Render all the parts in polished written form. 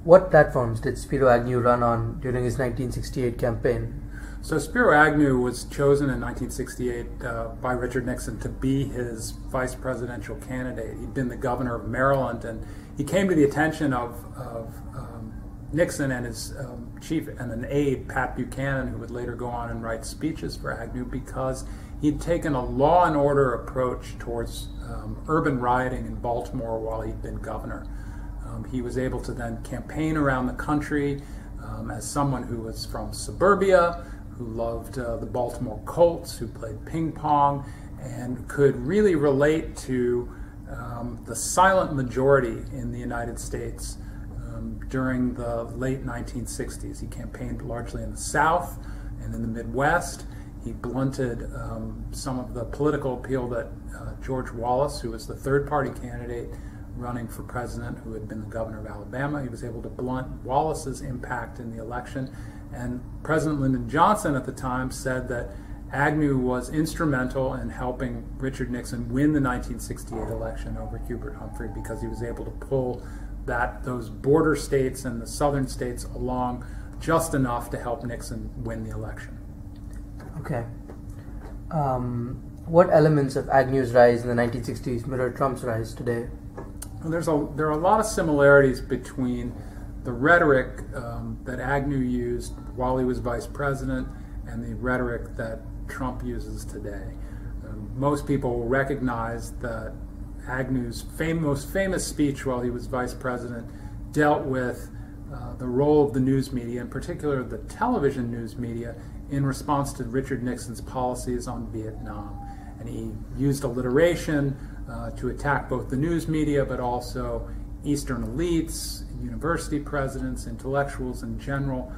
what platforms did Spiro Agnew run on during his 1968 campaign? So Spiro Agnew was chosen in 1968 by Richard Nixon to be his vice presidential candidate. He'd been the governor of Maryland, and he came to the attention of Nixon and his chief and an aide, Pat Buchanan, who would later go on and write speeches for Agnew, because he'd taken a law and order approach towards urban rioting in Baltimore while he'd been governor. He was able to then campaign around the country as someone who was from suburbia, who loved the Baltimore Colts, who played ping pong, and could really relate to the silent majority in the United States during the late 1960s. He campaigned largely in the South and in the Midwest. He blunted some of the political appeal that George Wallace, who was the third-party candidate running for president, who had been the governor of Alabama, he was able to blunt Wallace's impact in the election. And President Lyndon Johnson at the time said that Agnew was instrumental in helping Richard Nixon win the 1968 election over Hubert Humphrey, because he was able to pull those border states and the southern states along just enough to help Nixon win the election. Okay. What elements of Agnew's rise in the 1960s mirror Trump's rise today? Well, there are a lot of similarities between the rhetoric that Agnew used while he was vice president and the rhetoric that Trump uses today. Most people will recognize that Agnew's most famous speech while he was vice president dealt with the role of the news media, in particular the television news media, in response to Richard Nixon's policies on Vietnam. And he used alliteration to attack both the news media, but also Eastern elites, university presidents, intellectuals in general,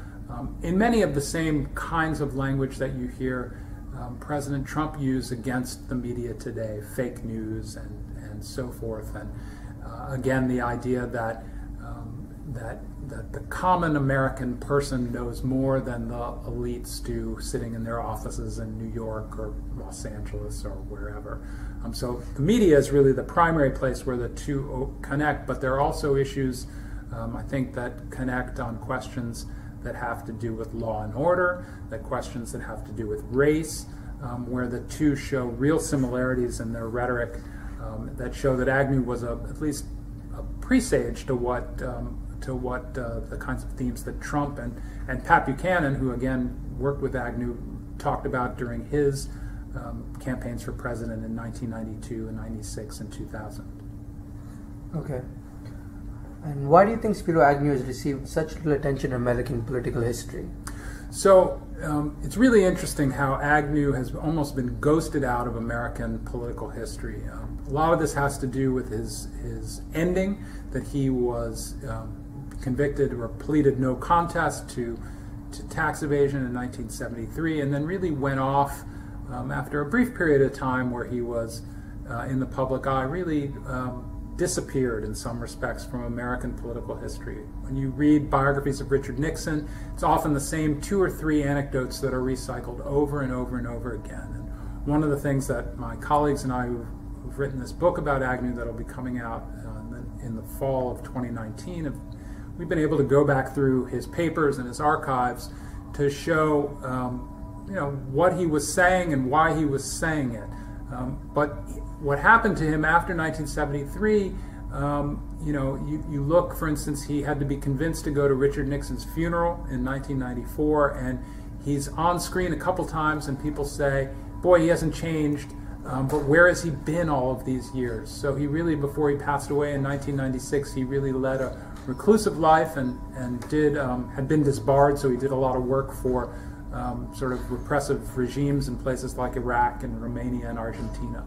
in many of the same kinds of language that you hear President Trump use against the media today, fake news and so forth. And again, the idea that that the common American person knows more than the elites do sitting in their offices in New York or Los Angeles or wherever. So the media is really the primary place where the two connect, but there are also issues, I think, that connect on questions that have to do with law and order, questions that have to do with race, where the two show real similarities in their rhetoric that show that Agnew was at least a presage to what the kinds of themes that Trump and Pat Buchanan, who again worked with Agnew, talked about during his campaigns for president in 1992 and 96 and 2000. Okay. And why do you think Spiro Agnew has received such little attention in American political history? So it's really interesting how Agnew has almost been ghosted out of American political history. A lot of this has to do with his ending, that he was convicted or pleaded no contest to tax evasion in 1973, and then really went off after a brief period of time where he was in the public eye, really disappeared in some respects from American political history. When you read biographies of Richard Nixon, it's often the same 2 or 3 anecdotes that are recycled over and over and over again. And one of the things that my colleagues and I who've written this book about Agnew that will be coming out in the fall of 2019, we've been able to go back through his papers and his archives to show what he was saying and why he was saying it. But what happened to him after 1973, you look, for instance, he had to be convinced to go to Richard Nixon's funeral in 1994, and he's on screen a couple times, and people say, boy, he hasn't changed, but where has he been all of these years? So he really, before he passed away in 1996, he really led a reclusive life and had been disbarred, so he did a lot of work for sort of repressive regimes in places like Iraq and Romania and Argentina.